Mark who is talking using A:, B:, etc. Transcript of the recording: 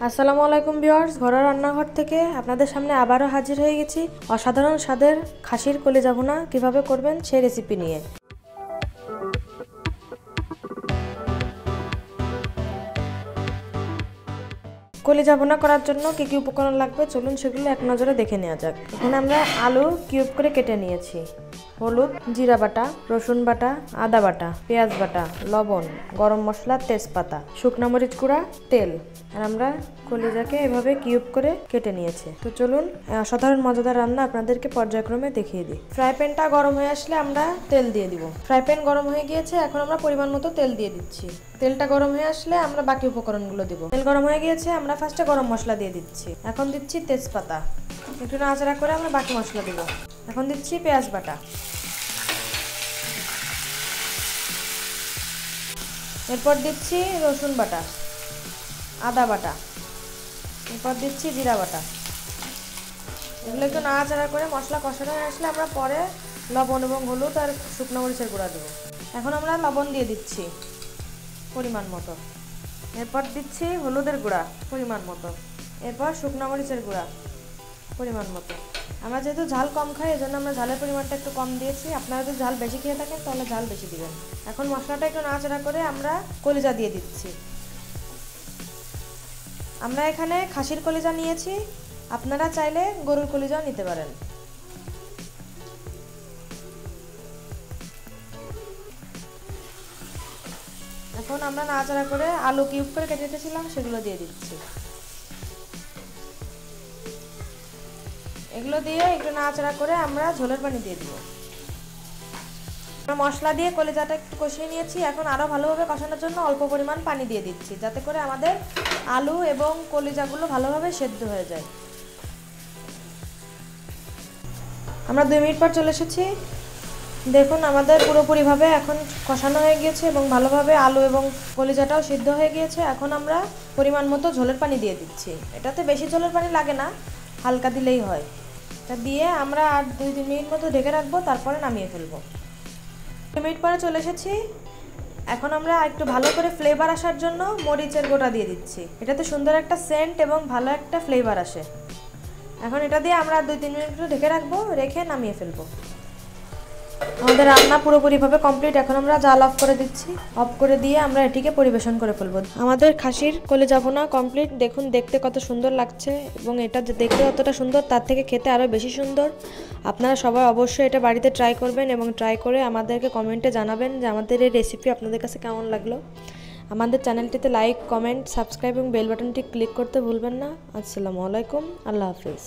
A: আসসালামু আলাইকুম ভিউয়ার্স, ঘরোয়া রান্নাঘর থেকে আপনাদের সামনে আবারও হাজির হয়ে গেছি অসাধারণ স্বাদের খাসির কলিজা ভুনা কিভাবে করবেন সেই রেসিপি নিয়ে। কলিজা ভুনা করার জন্য কি কি উপকরণ লাগবে চলুন সেগুলো এক নজরে দেখে নেওয়া যাক। এখানে আমরা আলু কিউব করে কেটে নিয়েছি, হলুদ, জিরা বাটা, রসুন বাটা, আদা বাটা, পেঁয়াজ বাটা, লবণ, গরম মশলা, তেজপাতা, শুকনো মরিচ গুঁড়া, তেল। আর আমরা কলিজাকে এভাবে কিউব করে কেটে নিয়েছি। তো চলুন অসাধারণ মজাদার রান্না আপনাদেরকে পর্যায়ক্রমে দেখিয়ে দিই। ফ্রাই প্যানটা গরম হয়ে আসলে আমরা তেল দিয়ে দিব। ফ্রাই প্যান গরম হয়ে গিয়েছে, এখন আমরা পরিমাণ মতো তেল দিয়ে দিচ্ছি। তেলটা গরম হয়ে আসলে আমরা বাকি উপকরণগুলো দিব। তেল গরম হয়ে গিয়েছে, আমরা ফার্স্টে গরম মশলা দিয়ে দিচ্ছি। এখন দিচ্ছি তেজপাতা, একটু নাড়াচাড়া করে আমরা বাকি মশলা দিব। এখন দিচ্ছি পেঁয়াজ বাটা, এরপর দিচ্ছি রসুন বাটা, আদা বাটা, এরপর দিচ্ছি জিরা বাটা। এগুলো একটু নাড়াচাড়া করে মশলা কষানো হয়ে আসলে আমরা পরে লবণ এবং হলুদ আর শুকনো মরিচের গুঁড়া দেবো। এখন আমরা লবণ দিয়ে দিচ্ছি পরিমাণ মতো, এরপর দিচ্ছি হলুদের গুঁড়া পরিমাণ মতো, এরপর শুকনো মরিচের গুঁড়া পরিমাণ মতো। আমরা যেহেতু ঝাল কম খাই এজন্য আমরা ঝালের পরিমাণটা একটু কম দিয়েছি। আপনারা যদি ঝাল বেশি খেয়ে থাকেন তাহলে ঝাল বেশি দিবেন। এখন মশলাটা একটু নাড়াচাড়া করে আমরা কলিজা দিয়ে দিচ্ছি। আমরা এখানে খাসির কলিজা নিয়েছি, আপনারা চাইলে গরুর কলিজাও নিতে পারেন। এখন আমরা নাড়াচাড়া করে আলু কিউব করে কেটে রেখেছিলাম সেগুলো দিয়ে দিচ্ছি। এগুলো দিয়ে একটু নাড়াচাড়া করে আমরা ঝোলের পানি দিয়ে দিব। মশলা দিয়ে কলিজাটা একটু কষিয়ে নিয়েছি, এখন আরও ভালোভাবে কষানোর জন্য অল্প পরিমাণ পানি দিয়ে দিচ্ছি, যাতে করে আমাদের আলু এবং কলিজাগুলো ভালোভাবে সেদ্ধ হয়ে যায়। আমরা 2 মিনিট পর চলে এসেছি। দেখুন আমাদের পুরোপুরিভাবে এখন কষানো হয়ে গিয়েছে এবং ভালোভাবে আলু এবং কলিজাটাও সিদ্ধ হয়ে গিয়েছে। এখন আমরা পরিমাণ মতো ঝোলের পানি দিয়ে দিচ্ছি। এটাতে বেশি ঝোলের পানি লাগে না, হালকা দিলেই হয়। তা দিয়ে আমরা আর 2-3 মিনিট মতো ঢেকে রাখবো, তারপরে নামিয়ে ফেলবো। 2 মিনিট পরে চলে এসেছি। এখন আমরা একটু ভালো করে ফ্লেভার আসার জন্য মরিচের গোটা দিয়ে দিচ্ছি। এটাতে সুন্দর একটা সেন্ট এবং ভালো একটা ফ্লেভার আসে। এখন এটা দিয়ে আমরা 2-3 মিনিট ঢেকে রাখবো, রেখে নামিয়ে ফেলবো। আমাদের রান্না পুরোপুরিভাবে কমপ্লিট। এখন আমরা জাল অফ করে দিচ্ছি। অফ করে দিয়ে আমরা এটিকে পরিবেশন করে ফেলবো। আমাদের খাসির কলিজা ভুনা কমপ্লিট। দেখুন দেখতে কত সুন্দর লাগছে এবং এটা যে দেখতে যতটা সুন্দর তার থেকে খেতে আরও বেশি সুন্দর। আপনারা সবাই অবশ্যই এটা বাড়িতে ট্রাই করবেন এবং ট্রাই করে আমাদেরকে কমেন্টে জানাবেন যে আমাদের এই রেসিপি আপনাদের কাছে কেমন লাগলো। আমাদের চ্যানেলটিতে লাইক, কমেন্ট, সাবস্ক্রাইব এবং বেল বাটনটি ক্লিক করতে ভুলবেন না। আসসালামু আলাইকুম, আল্লাহ হাফিজ।